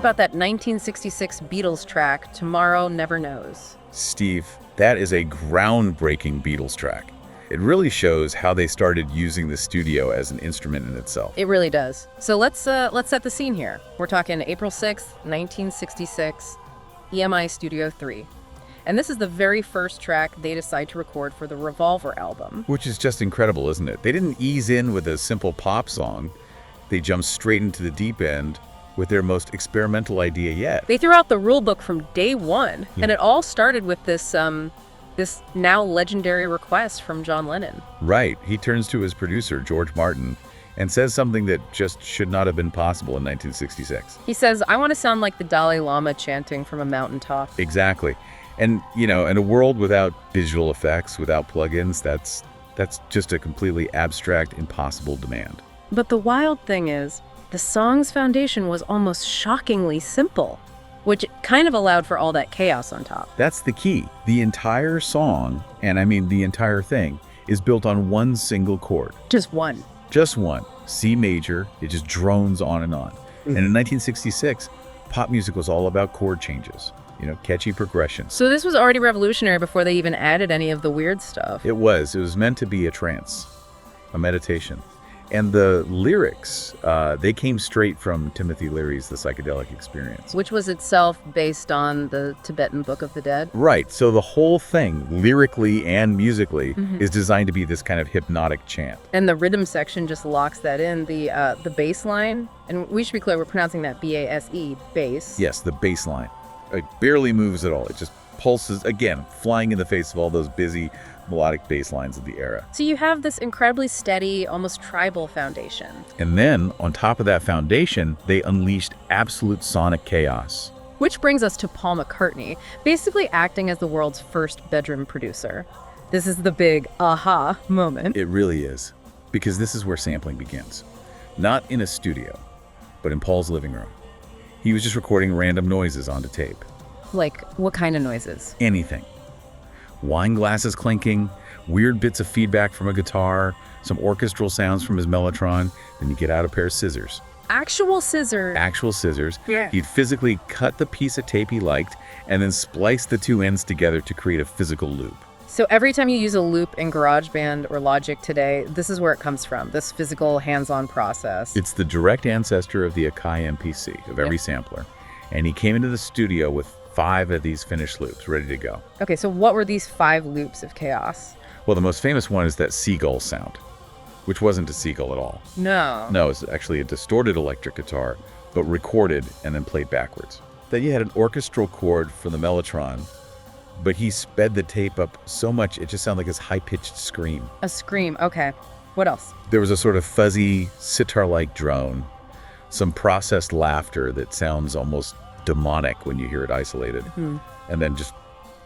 about that 1966 Beatles track, Tomorrow Never Knows? Steve, that is a groundbreaking Beatles track. It really shows how they started using the studio as an instrument in itself. It really does. So let's set the scene here. We're talking April 6th, 1966, EMI Studio 3. And this is the very first track they decide to record for the Revolver album. Which is just incredible, isn't it? They didn't ease in with a simple pop song. They jumped straight into the deep end with their most experimental idea yet. They threw out the rule book from day one, and it all started with this now legendary request from John Lennon. Right. He turns to his producer, George Martin, and says something that just should not have been possible in 1966. He says, I want to sound like the Dalai Lama chanting from a mountaintop. Exactly. And, in a world without digital effects, without plugins, that's just a completely abstract, impossible demand. But the wild thing is, the song's foundation was almost shockingly simple, which kind of allowed for all that chaos on top. That's the key. The entire song, and I mean the entire thing, is built on one single chord. Just one. Just one. C major. It just drones on and on. And in 1966, pop music was all about chord changes. Catchy progressions. So this was already revolutionary before they even added any of the weird stuff. It was meant to be a trance, a meditation. And the lyrics, they came straight from Timothy Leary's The Psychedelic Experience. Which was itself based on the Tibetan Book of the Dead. Right. So the whole thing, lyrically and musically, is designed to be this kind of hypnotic chant. And the rhythm section just locks that in. The bass line, and we should be clear, we're pronouncing that B-A-S-E, bass. Yes, the bass line. It barely moves at all. It just pulses, again, flying in the face of all those busy melodic bass lines of the era. So you have this incredibly steady, almost tribal foundation. And then, on top of that foundation, they unleashed absolute sonic chaos. Which brings us to Paul McCartney, basically acting as the world's first bedroom producer. This is the big aha moment. It really is, because this is where sampling begins. Not in a studio, but in Paul's living room. He was just recording random noises onto tape. Like, what kind of noises? Anything. Wine glasses clinking, weird bits of feedback from a guitar, some orchestral sounds from his Mellotron. Then you get out a pair of scissors. Actual scissors? Actual scissors. Yeah. He'd physically cut the piece of tape he liked and then splice the two ends together to create a physical loop. So every time you use a loop in GarageBand or Logic today, this is where it comes from, this physical hands-on process. It's the direct ancestor of the Akai MPC, of every sampler. And he came into the studio with 5 of these finished loops ready to go. Okay, so what were these 5 loops of chaos? Well, the most famous one is that seagull sound, which wasn't a seagull at all. No. No, it's actually a distorted electric guitar, but recorded and then played backwards. Then you had an orchestral chord for the Mellotron, but he sped the tape up so much it just sounded like this high-pitched scream. A scream, okay. What else? There was a sort of fuzzy, sitar-like drone, some processed laughter that sounds almost demonic when you hear it isolated, and then just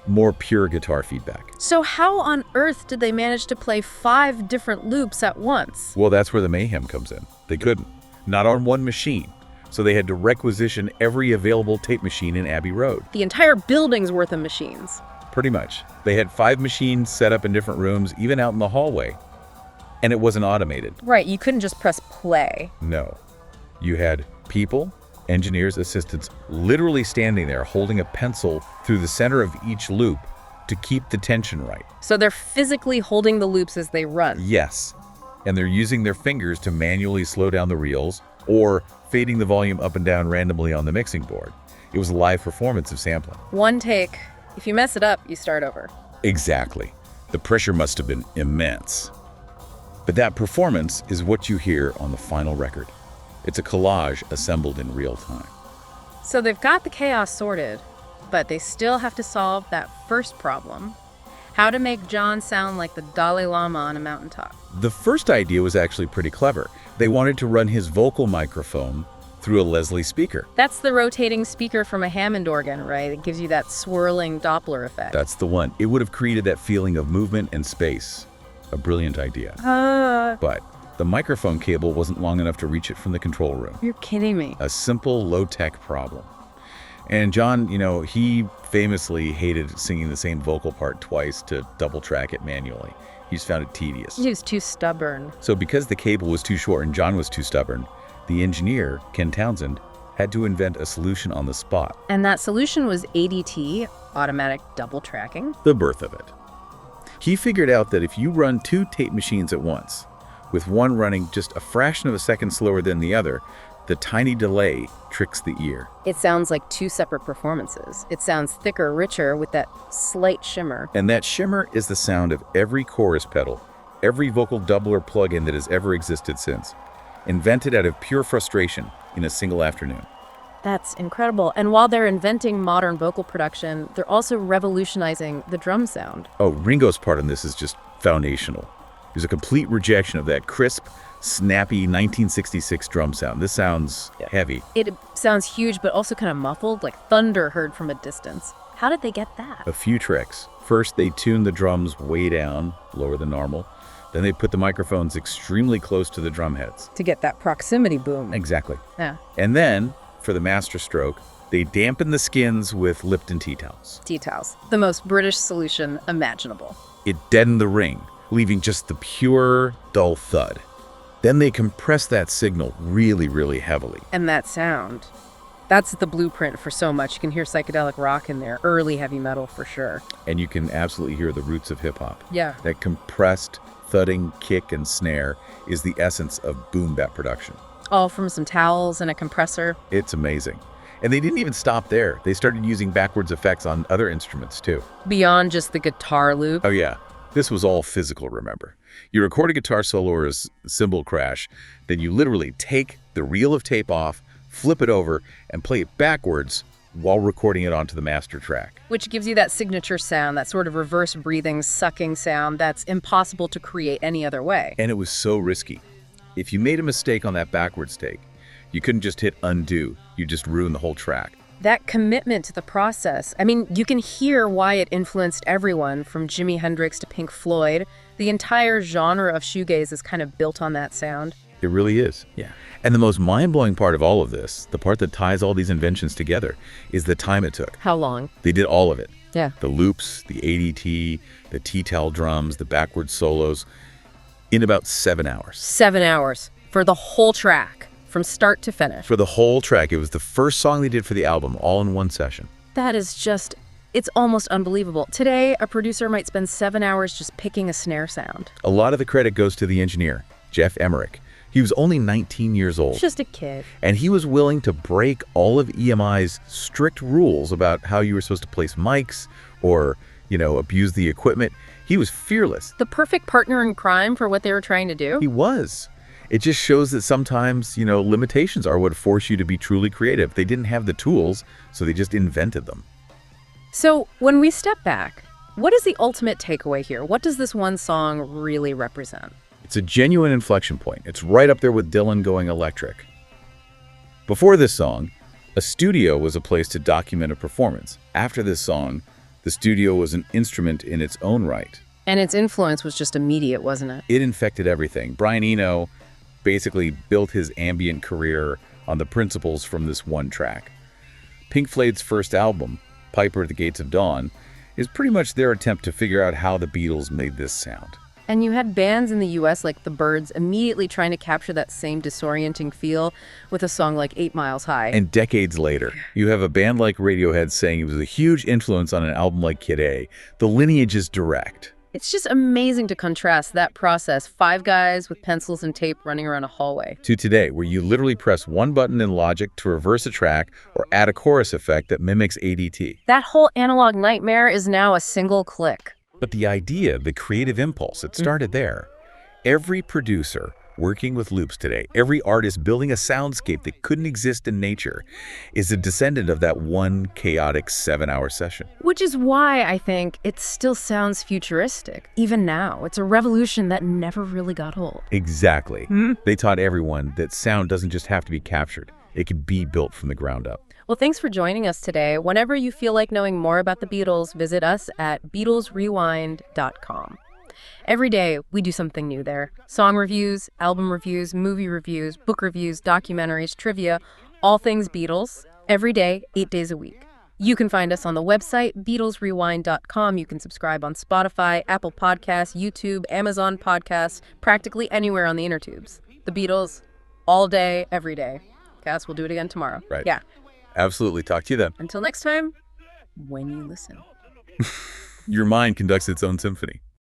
more pure guitar feedback. So how on earth did they manage to play 5 different loops at once? Well, that's where the mayhem comes in. They couldn't. Not on one machine. So they had to requisition every available tape machine in Abbey Road. The entire building's worth of machines. Pretty much. They had 5 machines set up in different rooms, even out in the hallway. And it wasn't automated. Right, you couldn't just press play. No. You had people, engineers, assistants, literally standing there holding a pencil through the center of each loop to keep the tension right. So they're physically holding the loops as they run. Yes. And they're using their fingers to manually slow down the reels or fading the volume up and down randomly on the mixing board. It was a live performance of sampling. One take. If you mess it up, you start over. Exactly. The pressure must have been immense. But that performance is what you hear on the final record. It's a collage assembled in real time. So they've got the chaos sorted, but they still have to solve that first problem. How to make John sound like the Dalai Lama on a mountaintop. The first idea was actually pretty clever. They wanted to run his vocal microphone through a Leslie speaker. That's the rotating speaker from a Hammond organ, right? It gives you that swirling Doppler effect. That's the one. It would have created that feeling of movement and space. A brilliant idea. But the microphone cable wasn't long enough to reach it from the control room. You're kidding me. A simple, low-tech problem. And John, he famously hated singing the same vocal part twice to double-track it manually. He just found it tedious. He was too stubborn. So because the cable was too short and John was too stubborn, the engineer, Ken Townsend, had to invent a solution on the spot. And that solution was ADT, automatic double tracking. The birth of it. He figured out that if you run two tape machines at once, with one running just a fraction of a second slower than the other, the tiny delay tricks the ear. It sounds like two separate performances. It sounds thicker, richer, with that slight shimmer. And that shimmer is the sound of every chorus pedal, every vocal doubler plug-in that has ever existed since, invented out of pure frustration in a single afternoon. That's incredible. And while they're inventing modern vocal production, they're also revolutionizing the drum sound. Oh, Ringo's part in this is just foundational. There's a complete rejection of that crisp, snappy 1966 drum sound. This sounds heavy. It sounds huge, but also kind of muffled, like thunder heard from a distance. How did they get that? A few tricks. First, they tuned the drums way down, lower than normal. Then they put the microphones extremely close to the drum heads. To get that proximity boom. Exactly. Yeah. And then, for the master stroke, they dampen the skins with Lipton tea towels. Tea towels. The most British solution imaginable. It deadened the ring, leaving just the pure, dull thud. Then they compress that signal really, really heavily. And that sound, that's the blueprint for so much. You can hear psychedelic rock in there, early heavy metal for sure. And you can absolutely hear the roots of hip-hop. Yeah. That compressed, thudding kick and snare is the essence of boom bap production. All from some towels and a compressor. It's amazing. And they didn't even stop there. They started using backwards effects on other instruments too. Beyond just the guitar loop. Oh yeah. This was all physical, remember. You record a guitar solo or a cymbal crash, then you literally take the reel of tape off, flip it over, and play it backwards while recording it onto the master track. Which gives you that signature sound, that sort of reverse breathing, sucking sound that's impossible to create any other way. And it was so risky. If you made a mistake on that backwards take, you couldn't just hit undo. You just ruin the whole track. That commitment to the process, I mean, you can hear why it influenced everyone from Jimi Hendrix to Pink Floyd. The entire genre of shoegaze is kind of built on that sound. It really is. Yeah. And the most mind-blowing part of all of this, the part that ties all these inventions together, is the time it took. How long? They did all of it. Yeah. The loops, the ADT, the T-towel drums, the backwards solos, in about 7 hours. 7 hours for the whole track, from start to finish. For the whole track. It was the first song they did for the album, all in one session. That is just, it's almost unbelievable. Today, a producer might spend 7 hours just picking a snare sound. A lot of the credit goes to the engineer, Jeff Emmerich. He was only 19 years old. Just a kid. And he was willing to break all of EMI's strict rules about how you were supposed to place mics or, abuse the equipment. He was fearless. The perfect partner in crime for what they were trying to do. He was. It just shows that sometimes, limitations are what force you to be truly creative. They didn't have the tools, so they just invented them. So when we step back, what is the ultimate takeaway here? What does this one song really represent? It's a genuine inflection point. It's right up there with Dylan going electric. Before this song, a studio was a place to document a performance. After this song, the studio was an instrument in its own right. And its influence was just immediate, wasn't it? It infected everything. Brian Eno basically built his ambient career on the principles from this one track. Pink Floyd's first album, Piper at the Gates of Dawn, is pretty much their attempt to figure out how the Beatles made this sound. And you had bands in the US like the Byrds immediately trying to capture that same disorienting feel with a song like 8 Miles High. And decades later, you have a band like Radiohead saying it was a huge influence on an album like Kid A. The lineage is direct. It's just amazing to contrast that process, 5 guys with pencils and tape running around a hallway, to today, where you literally press one button in Logic to reverse a track or add a chorus effect that mimics ADT. That whole analog nightmare is now a single click. But the idea, the creative impulse, it started there. Every producer working with loops today, every artist building a soundscape that couldn't exist in nature, is a descendant of that one chaotic 7-hour session. Which is why I think it still sounds futuristic, even now. It's a revolution that never really got old. Exactly. They taught everyone that sound doesn't just have to be captured. It can be built from the ground up. Well, thanks for joining us today. Whenever you feel like knowing more about the Beatles, visit us at BeatlesRewind.com. Every day, we do something new there. Song reviews, album reviews, movie reviews, book reviews, documentaries, trivia, all things Beatles, every day, 8 days a week. You can find us on the website, BeatlesRewind.com. You can subscribe on Spotify, Apple Podcasts, YouTube, Amazon Podcasts, practically anywhere on the intertubes. The Beatles, all day, every day. Cass, we'll do it again tomorrow. Right. Yeah. Absolutely. Talk to you then. Until next time, when you listen. Your mind conducts its own symphony.